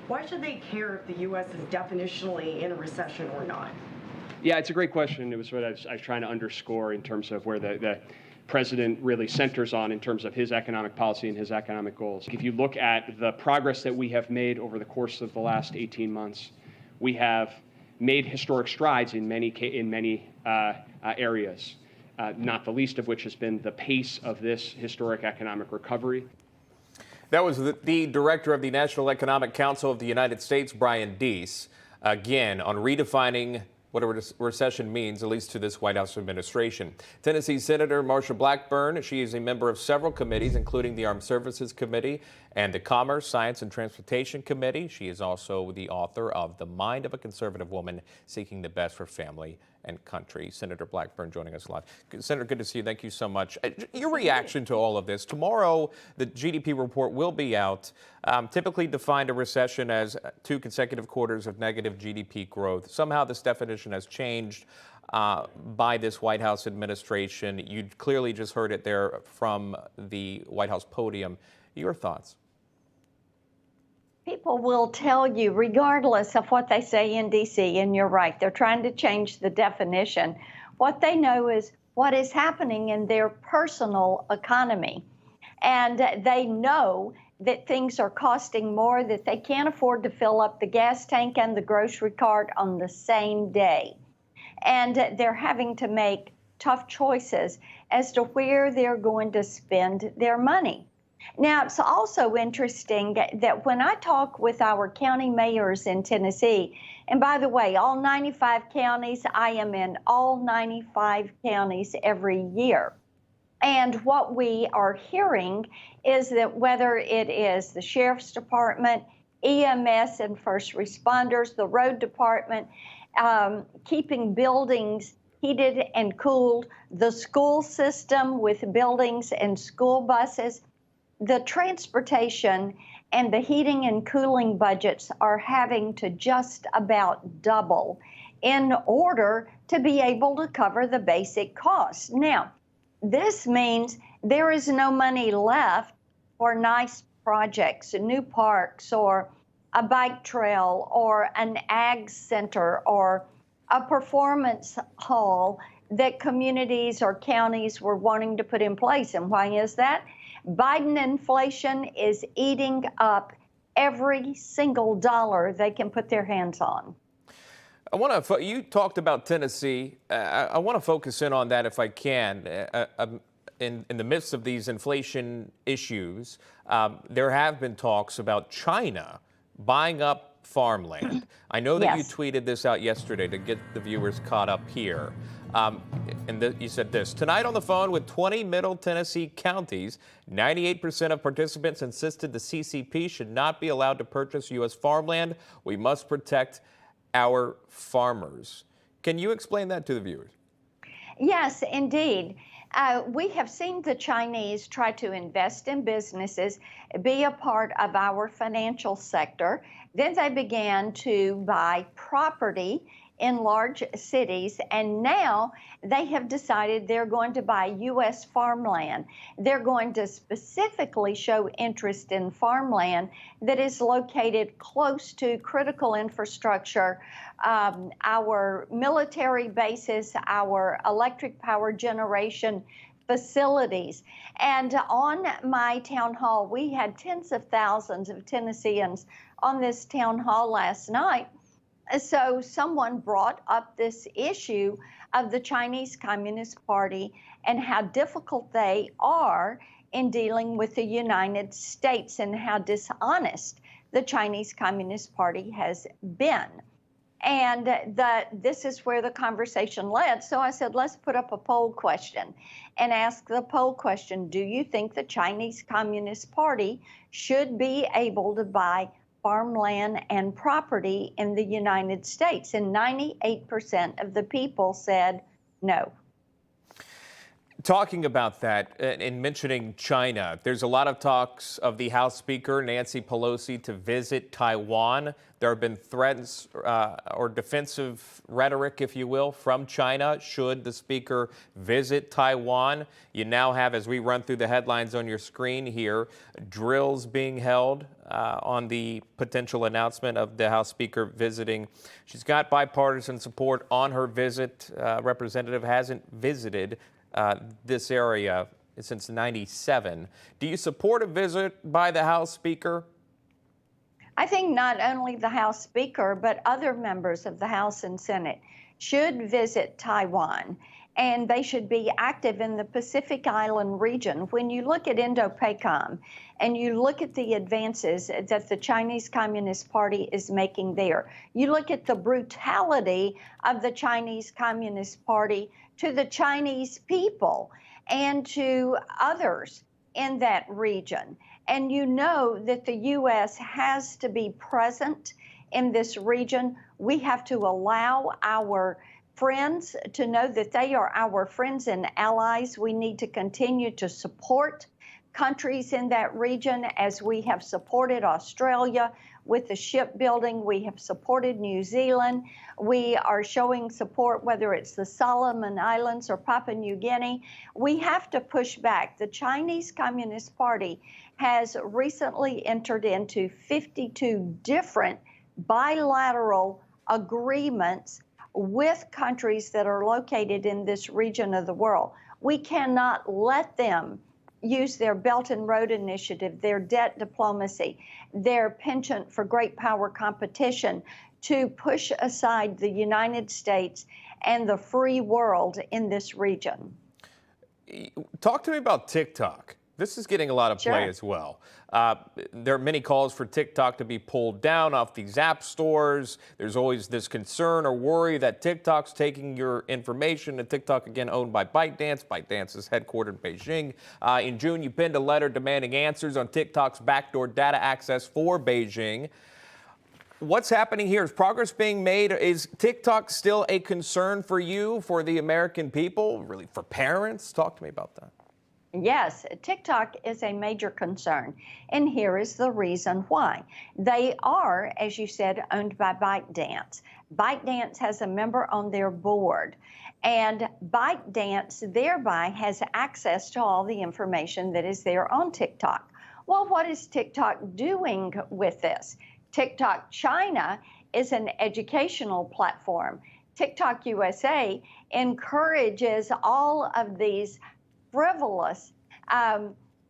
Why should they care if the U.S. is definitionally in a recession or not? Yeah, it's a great question. It was what I was trying to underscore in terms of where the president really centers on in terms of his economic policy and his economic goals. If you look at the progress that we have made over the course of the last 18 months, we have made historic strides in many areas, not the least of which has been the pace of this historic economic recovery. That was the director of the National Economic Council of the United States, Brian Deese, again on redefining what a recession means, at least to this White House administration. Tennessee Senator Marsha Blackburn, she is a member of several committees, including the Armed Services Committee and the Commerce, Science, and Transportation Committee. She is also the author of The Mind of a Conservative Woman Seeking the Best for Family and Country. Senator Blackburn joining us live. Senator, good to see you. Thank you so much. Your reaction to all of this. Tomorrow, the GDP report will be out. Typically defined a recession as 2 consecutive quarters of negative GDP growth. Somehow this definition has changed by this White House administration. You clearly just heard it there from the White House podium. Your thoughts? People will tell you, regardless of what they say in D.C., and you're right, they're trying to change the definition. What they know is what is happening in their personal economy. And they know that things are costing more, that they can't afford to fill up the gas tank and the grocery cart on the same day. And they're having to make tough choices as to where they're going to spend their money. Now, it's also interesting that when I talk with our county mayors in Tennessee, and by the way, all 95 counties, I am in all 95 counties every year. And what we are hearing is that whether it is the Sheriff's Department, EMS and first responders, the road department, keeping buildings heated and cooled, the school system with buildings and school buses, the transportation and the heating and cooling budgets are having to just about double in order to be able to cover the basic costs. Now, this means there is no money left for nice projects, new parks, or a bike trail, or an ag center, or a performance hall that communities or counties were wanting to put in place. And why is that? Biden inflation is eating up every single dollar they can put their hands on. You talked about Tennessee. I want to focus in on that if I can. In the midst of these inflation issues, there have been talks about China buying up farmland. I know that Yes. you tweeted this out yesterday to get the viewers caught up here. You said this, tonight on the phone with 20 Middle Tennessee counties, 98% of participants insisted the CCP should not be allowed to purchase U.S. farmland. We must protect our farmers. Can you explain that to the viewers? Yes, indeed. We have seen the Chinese try to invest in businesses, be a part of our financial sector. Then they began to buy property in large cities, and now they have decided they're going to buy U.S. farmland. They're going to specifically show interest in farmland that is located close to critical infrastructure, our military bases, our electric power generation facilities. And on my town hall, we had tens of thousands of Tennesseans on this town hall last night. So someone brought up this issue of the Chinese Communist Party and how difficult they are in dealing with the United States and how dishonest the Chinese Communist Party has been. And this is where the conversation led. So I said, let's put up a poll question and ask the poll question, do you think the Chinese Communist Party should be able to buy farmland and property in the United States? And 98% of the people said no. Talking about that and mentioning China, there's a lot of talks of the House Speaker, Nancy Pelosi, to visit Taiwan. There have been threats or defensive rhetoric, if you will, from China should the Speaker visit Taiwan. You now have, as we run through the headlines on your screen here, drills being held on the potential announcement of the House Speaker visiting. She's got bipartisan support on her visit. Representative hasn't visited this area since '97. Do you support a visit by the House Speaker? I think not only the House Speaker, but other members of the House and Senate should visit Taiwan, and they should be active in the Pacific Island region. When you look at Indo-PACOM and you look at the advances that the Chinese Communist Party is making there, you look at the brutality of the Chinese Communist Party to the Chinese people and to others in that region. And you know that the U.S. has to be present in this region. We have to allow our friends to know that they are our friends and allies. We need to continue to support countries in that region as we have supported Australia with the shipbuilding. We have supported New Zealand. We are showing support, whether it's the Solomon Islands or Papua New Guinea. We have to push back. The Chinese Communist Party has recently entered into 52 different bilateral agreements with countries that are located in this region of the world. We cannot let them use their Belt and Road Initiative, their debt diplomacy, their penchant for great power competition to push aside the United States and the free world in this region. Talk to me about TikTok. This is getting a lot of play as well. There are many calls for TikTok to be pulled down off these app stores. There's always this concern or worry that TikTok's taking your information. And TikTok, again, owned by ByteDance. ByteDance is headquartered in Beijing. In June, you penned a letter demanding answers on TikTok's backdoor data access for Beijing. What's happening here? Is progress being made? Is TikTok still a concern for you, for the American people, really for parents? Talk to me about that. Yes, TikTok is a major concern, and here is the reason why. They are, as you said, owned by ByteDance. ByteDance has a member on their board, and ByteDance thereby has access to all the information that is there on TikTok. Well, what is TikTok doing with this? TikTok China is an educational platform. TikTok USA encourages all of these frivolous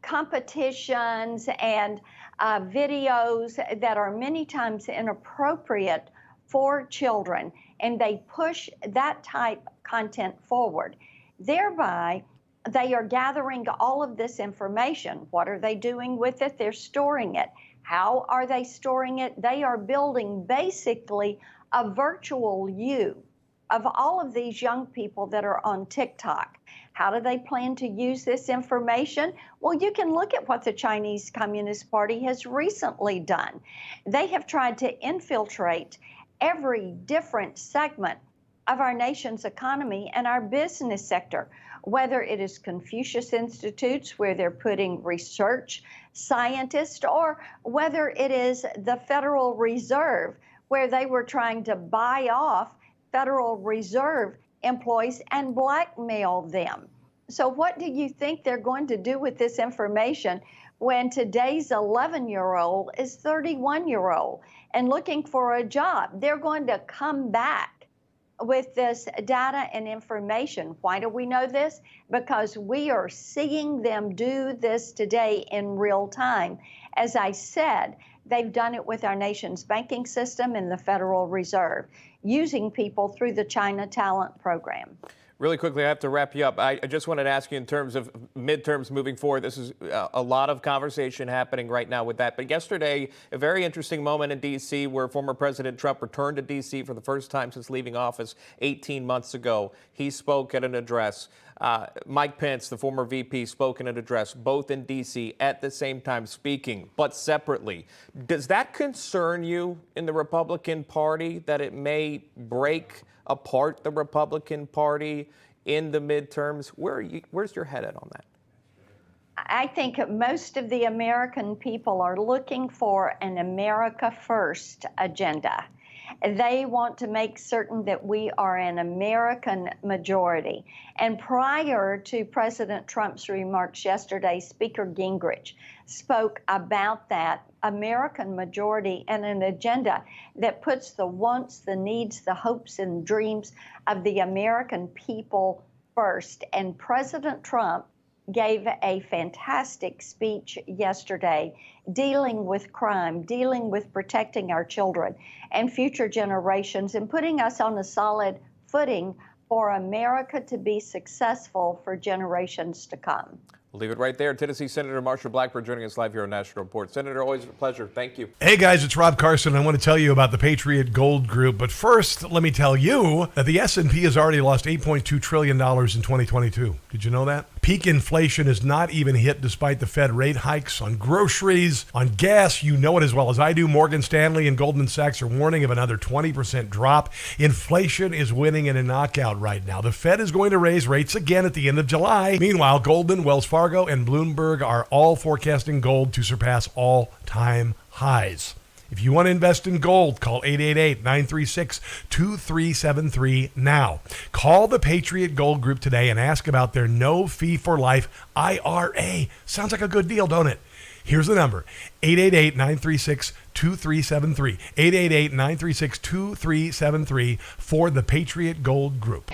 competitions and videos that are many times inappropriate for children, and they push that type content forward. Thereby, they are gathering all of this information. What are they doing with it? They're storing it. How are they storing it? They are building basically a virtual you of all of these young people that are on TikTok. How do they plan to use this information? Well, you can look at what the Chinese Communist Party has recently done. They have tried to infiltrate every different segment of our nation's economy and our business sector, whether it is Confucius Institutes, where they're putting research scientists, or whether it is the Federal Reserve, where they were trying to buy off Federal Reserve employees and blackmail them. So what do you think they're going to do with this information when today's 11-year-old is 31-year-old and looking for a job? They're going to come back with this data and information. Why do we know this? Because we are seeing them do this today in real time. As I said, they've done it with our nation's banking system and the Federal Reserve, using people through the China Talent Program. Really quickly, I have to wrap you up. I just wanted to ask you in terms of midterms moving forward. This is a lot of conversation happening right now with that. But yesterday, a very interesting moment in D.C. where former President Trump returned to D.C. for the first time since leaving office 18 months ago. He spoke at an address. Mike Pence, the former VP, spoke in an address, both in D.C. at the same time speaking, but separately. Does that concern you in the Republican Party, that it may break apart the Republican Party in the midterms. Where's your head at on that? I think most of the American people are looking for an America First agenda. They want to make certain that we are an American majority. And prior to President Trump's remarks yesterday, Speaker Gingrich spoke about that American majority and an agenda that puts the wants, the needs, the hopes and dreams of the American people first. And President Trump gave a fantastic speech yesterday dealing with crime, dealing with protecting our children and future generations, and putting us on a solid footing for America to be successful for generations to come. We'll leave it right there. Tennessee Senator Marsha Blackburn joining us live here on National Report. Senator, always a pleasure. Thank you. Hey guys, it's Rob Carson. I want to tell you about the Patriot Gold Group. But first, let me tell you that the S&P has already lost $8.2 trillion in 2022. Did you know that? Peak inflation is not even hit despite the Fed rate hikes on groceries, on gas. You know it as well as I do. Morgan Stanley and Goldman Sachs are warning of another 20% drop. Inflation is winning in a knockout right now. The Fed is going to raise rates again at the end of July. Meanwhile, Goldman, Wells Fargo, and Bloomberg are all forecasting gold to surpass all-time highs. If you want to invest in gold, call 888-936-2373 now. Call the Patriot Gold Group today and ask about their no-fee-for-life IRA. Sounds like a good deal, don't it? Here's the number, 888-936-2373. 888-936-2373 for the Patriot Gold Group.